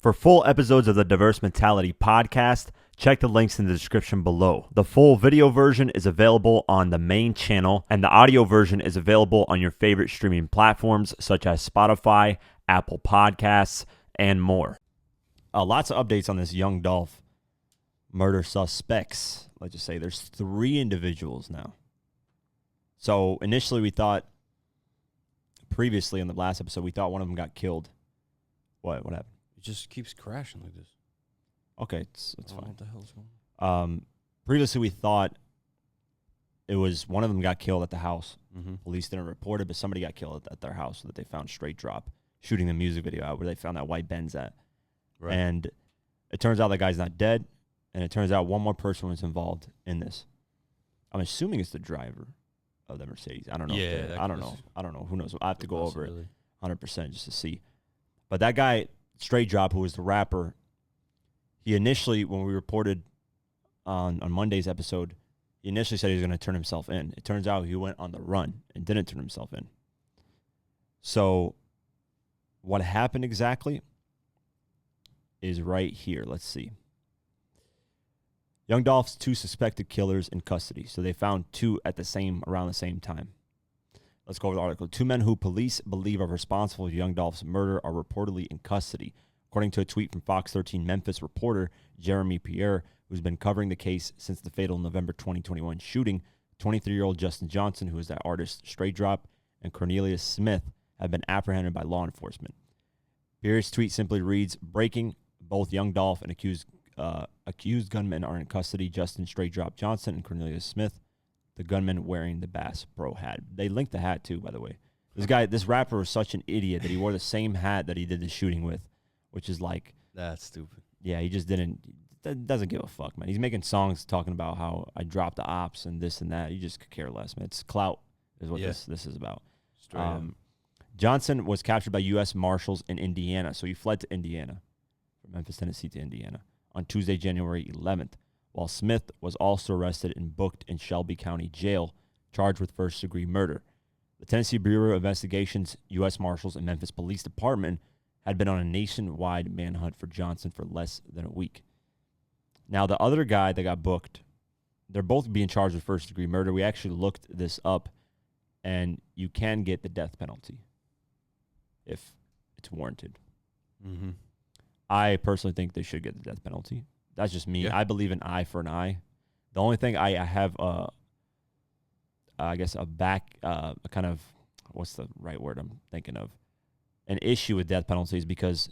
For full episodes of the Diverse Mentality podcast, check the links in the description below. The full video version is available on the main channel, and the audio version is available on your favorite streaming platforms such as Spotify, Apple Podcasts, and more. Lots of updates on this young Dolph murder suspects. Let's just say there's 3 individuals now. So initially we thought, previously in the last episode, we thought one of them got killed. What happened? It just keeps crashing like this. Okay, it's fine. What the hell's going on? Previously, we thought it was one of them got killed at the house. Mm-hmm. Police didn't report it, but somebody got killed at their house that they found straight drop, shooting the music video out where they found that white Benz at. Right. And it turns out that guy's not dead, and it turns out one more person was involved in this. I'm assuming it's the driver of the Mercedes. I don't know. Yeah, I don't know. Who knows? I have to go over it 100% just to see. But that guy, Straight Drop, who was the rapper, he initially, when we reported on Monday's episode, he initially said he was going to turn himself in. It turns out he went on the run and didn't turn himself in. So what happened exactly is right here. Let's see. Young Dolph's 2 suspected killers in custody. So they found 2 around the same time. Let's go over the article. 2 men who police believe are responsible for Young Dolph's murder are reportedly in custody. According to a tweet from Fox 13 Memphis reporter Jeremy Pierre, who's been covering the case since the fatal November 2021 shooting, 23-year-old Justin Johnson, who is that artist Straight Drop, and Cornelius Smith have been apprehended by law enforcement. Pierre's tweet simply reads, "Breaking, both Young Dolph and accused gunmen are in custody. Justin Straight Drop Johnson and Cornelius Smith, the gunman wearing the Bass Pro hat." They linked the hat too, by the way. This rapper was such an idiot that he wore the same hat that he did the shooting with, which is like, that's stupid. Yeah, he just doesn't give a fuck, man. He's making songs talking about how I dropped the ops and this and that. You just could care less, man. It's clout is what this is about. Johnson was captured by U.S. Marshals in Indiana, so he fled to Indiana, from Memphis, Tennessee to Indiana, on Tuesday, January 11th, while Smith was also arrested and booked in Shelby County Jail, charged with first-degree murder. The Tennessee Bureau of Investigation's U.S. Marshals and Memphis Police Department had been on a nationwide manhunt for Johnson for less than a week. Now, the other guy that got booked, they're both being charged with first-degree murder. We actually looked this up, and you can get the death penalty if it's warranted. Mm-hmm. I personally think they should get the death penalty. That's just me. Yeah. I believe in eye for an eye. The only thing I have, I guess, a kind of, what's the right word I'm thinking of? An issue with death penalties, because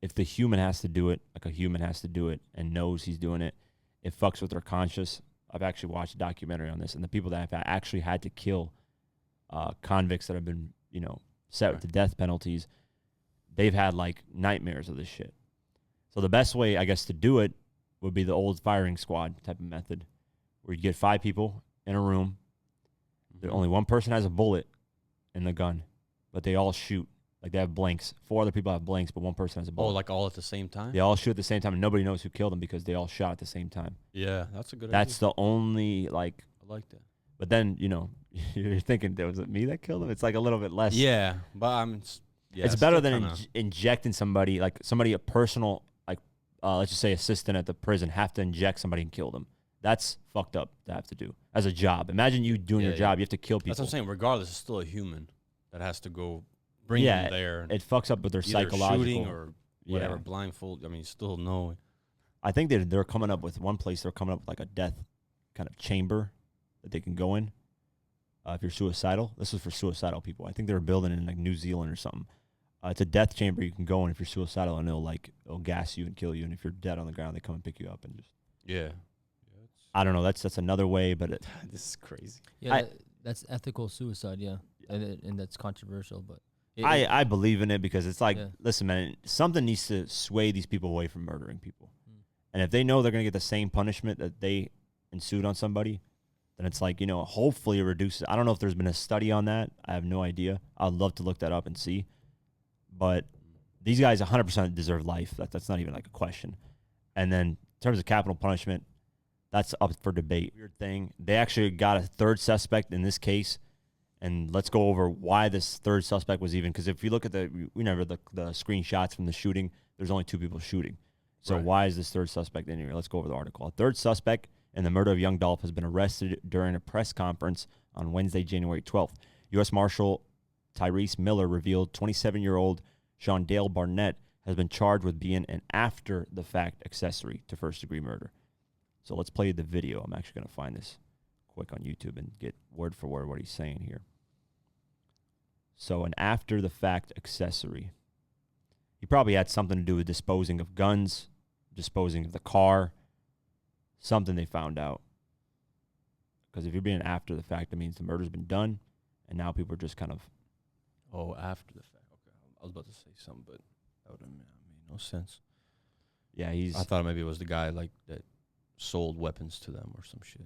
if the human has to do it, like a human has to do it and knows he's doing it, it fucks with their conscience. I've actually watched a documentary on this, and the people that have actually had to kill convicts that have been, set with the death penalties, they've had like nightmares of this shit. So the best way, I guess, to do it would be the old firing squad type of method, where you get 5 people in a room. Only one person has a bullet in the gun, but they all shoot. Like, they have blanks. 4 other people have blanks, but one person has a bullet. Oh, like all at the same time? They all shoot at the same time, and nobody knows who killed them because they all shot at the same time. Yeah, that's a good idea. That's the only, I like that. But then, you're thinking, was it me that killed him? It's like a little bit less. Yeah, but it's better than injecting somebody, a personal, let's just say assistant at the prison, have to inject somebody and kill them. That's fucked up to have to do as a job. Imagine you doing your job. You have to kill people. That's what I'm saying. Regardless, it's still a human that has to go bring them there. It fucks up with their psychological. Shooting or whatever, blindfold. Still no. I think they're coming up with one place. They're coming up with like a death kind of chamber that they can go in if you're suicidal. This is for suicidal people. I think they're building it in like New Zealand or something. It's a death chamber you can go in if you're suicidal, and it'll gas you and kill you. And if you're dead on the ground, they come and pick you up and just. Yeah. I don't know. That's another way, but this is crazy. Yeah, that's ethical suicide. Yeah, and that's controversial, but I believe in it because it's like, listen, man, something needs to sway these people away from murdering people, and if they know they're gonna get the same punishment that they ensued on somebody, then it's like, hopefully it reduces. I don't know if there's been a study on that. I have no idea. I'd love to look that up and see, but these guys 100% deserve life. That's not even like a question. And then in terms of capital punishment, that's up for debate. Weird thing. They actually got a 3rd suspect in this case, and let's go over why this 3rd suspect was even. Because if you look at the screenshots from the shooting, there's only 2 people shooting. So Right. why is this third suspect in here? Let's go over the article. A third suspect in the murder of young Dolph has been arrested during a press conference on Wednesday, January 12th. U.S. Marshal Tyrese Miller revealed 27-year-old Shondale Barnett has been charged with being an after-the-fact accessory to first-degree murder. So let's play the video. I'm actually going to find this quick on YouTube and get word for word what he's saying here. So an after-the-fact accessory. He probably had something to do with disposing of guns, disposing of the car, something they found out. Because if you're being after the fact, that means the murder's been done, and now people are just kind of... Oh, after the fact. Okay. I was about to say something, but that would have made no sense. Yeah, he's... I thought maybe it was the guy like that sold weapons to them or some shit.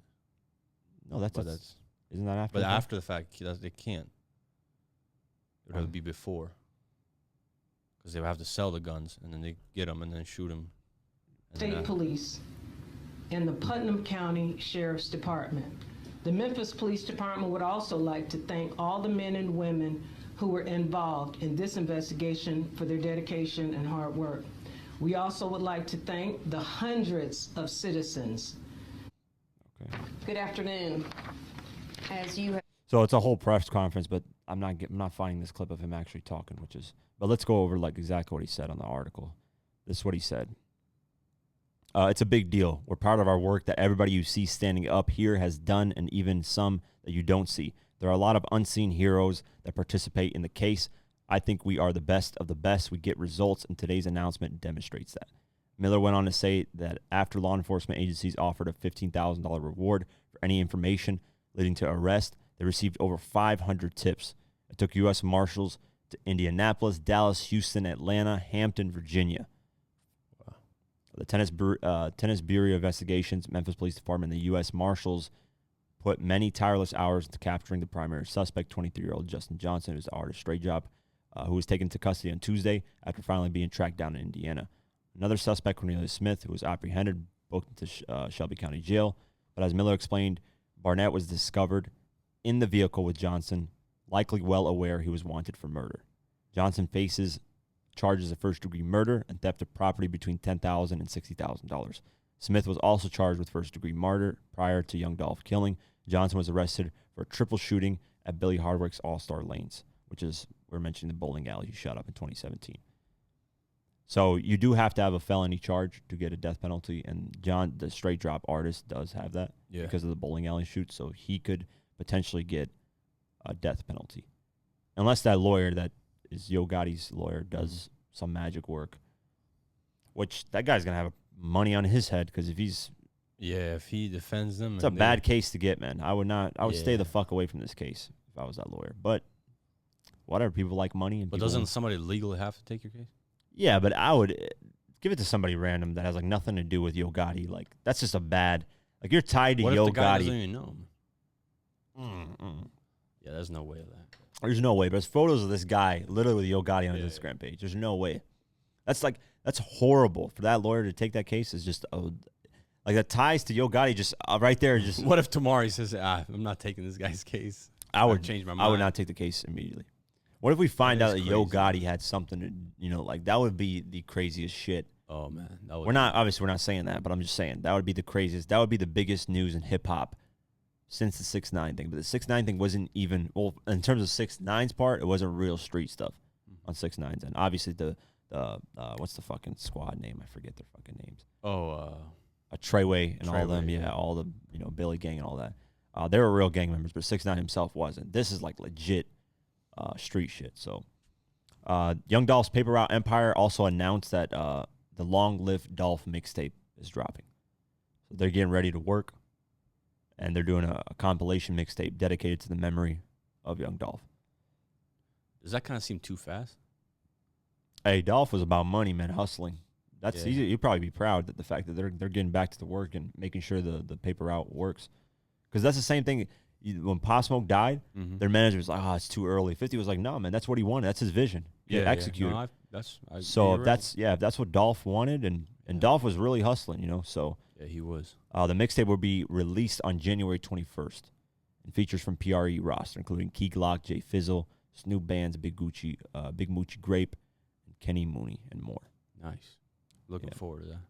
No, that's isn't that after? But the fact? after the fact, they can't. It would have to be before. Because they would have to sell the guns, and then they get them and then shoot them. State Police and the Putnam County Sheriff's Department. The Memphis Police Department would also like to thank all the men and women who were involved in this investigation for their dedication and hard work. We also would like to thank the hundreds of citizens. Okay. Good afternoon. As you have So it's a whole press conference, but I'm not finding this clip of him actually talking, but let's go over like exactly what he said on the article. This is what he said. It's a big deal. We're proud of our work that everybody you see standing up here has done, and even some that you don't see. There are a lot of unseen heroes that participate in the case. I think we are the best of the best. We get results, and today's announcement demonstrates that. Miller went on to say that after law enforcement agencies offered a $15,000 reward for any information leading to arrest, they received over 500 tips. It took U.S. Marshals to Indianapolis, Dallas, Houston, Atlanta, Hampton, Virginia. The Tennis Bureau of Investigations, Memphis Police Department, and the U.S. Marshals put many tireless hours into capturing the primary suspect, 23-year-old Justin Johnson, who's the artist Straight Job, who was taken to custody on Tuesday after finally being tracked down in Indiana. Another suspect, Cornelius Smith, who was apprehended, booked into Shelby County Jail. But as Miller explained, Barnett was discovered in the vehicle with Johnson, likely well aware he was wanted for murder. Johnson faces charges of first-degree murder and theft of property between $10,000 and $60,000. Smith was also charged with first-degree murder prior to young Dolph killing. Johnson was arrested for a triple shooting at Billy Hardwick's All-Star Lanes, which is, we're mentioning the bowling alley he shot up in 2017. So you do have to have a felony charge to get a death penalty, and John, the Straight Drop artist, does have that because of the bowling alley shoot, so he could potentially get a death penalty. Unless that lawyer that is Yo Gotti's lawyer does some magic work, which that guy's going to have money on his head because if he defends them. It's a bad case to get, man. I would stay the fuck away from this case if I was that lawyer. But whatever, people like money. But doesn't somebody legally have to take your case? Yeah, but I would give it to somebody random that has like nothing to do with Yo Gotti. Like that's just a bad. Like you're tied to what Yo if the guy Gotti. doesn't even know him? Yeah, there's no way of that. There's no way. But there's photos of this guy literally with Yo Gotti on his Instagram page. There's no way. That's horrible for that lawyer to take that case. Is just like the ties to Yo Gotti just right there. Just what if tomorrow he says, I'm not taking this guy's case? I would change my mind. I would not take the case immediately. What if we find out that crazy. Yo Gotti had something to, like that would be the craziest shit. Oh man, we're not saying that, but I'm just saying that would be the craziest. That would be the biggest news in hip hop since the 6ix9ine thing. But the 6ix9ine thing wasn't even in terms of 6ix9ine's part. It wasn't real street stuff on 6ix9ine's, and obviously the what's the fucking squad name? I forget their fucking names. A Treyway and all of them, all the Billy Gang and all that. They were real gang members, but 6ix9ine himself wasn't. This is like legit street shit. So, Young Dolph's Paper Route Empire also announced that the Long Live Dolph mixtape is dropping. So they're getting ready to work, and they're doing a compilation mixtape dedicated to the memory of Young Dolph. Does that kind of seem too fast? Hey, Dolph was about money, man, hustling. You'd probably be proud that the fact that they're getting back to the work and making sure the paper route works, because that's the same thing. When Pop Smoke died, their manager was like, "Oh, it's too early." 50 was like, "No, man, that's what he wanted. That's his vision. Execute." No, if that's what Dolph wanted, and Dolph was really hustling, So yeah, he was. The mixtape will be released on January 21st, and features from PRE roster, including Key Glock, Jay Fizzle, Snoop Band's Big Moochie Grape, and Kenny Mooney, and more. Nice. Looking forward to that.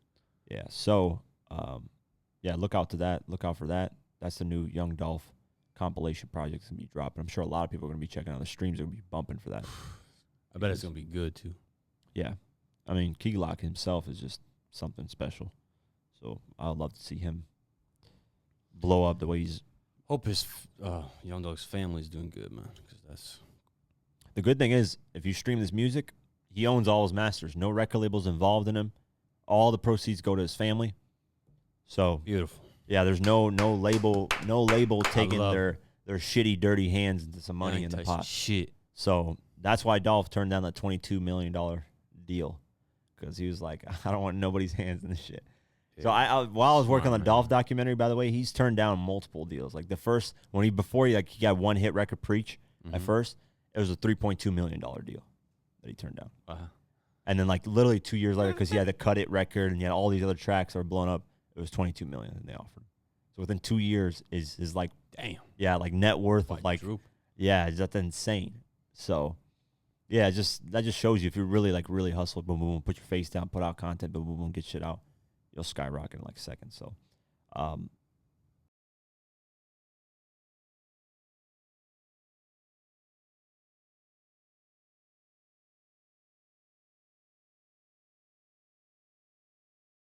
Yeah. So, look out to that. Look out for that. That's the new Young Dolph compilation project that's going to be dropping. I'm sure a lot of people are going to be checking out. The streams are going to be bumping for that. I bet it's going to be good, too. Yeah. I mean, Key Glock himself is just something special. So I'd love to see him blow up the way he's. Hope his Young Dolph's family's doing good, man. Because that's. The good thing is, if you stream this music, he owns all his masters. No record labels involved in him. All the proceeds go to his family. So beautiful. Yeah, there's no label taking their shitty, dirty hands into some money in the pot. Shit. So that's why Dolph turned down that $22 million deal, because he was like, I don't want nobody's hands in this shit. Yeah. So while I was working on the Dolph documentary, by the way, he's turned down multiple deals. Like the first before he got one hit record, Preach. At first, it was a $3.2 million deal that he turned down. And then like literally 2 years later, because he had the Cut It record and he had all these other tracks that were blown up, it was $22 million and they offered. So within 2 years is like, damn, yeah, like net worth of like, yeah, that's insane. So yeah, that just shows you if you really hustle, boom, boom, boom, put your face down, put out content, boom, boom, boom, get shit out, you'll skyrocket in like a second. So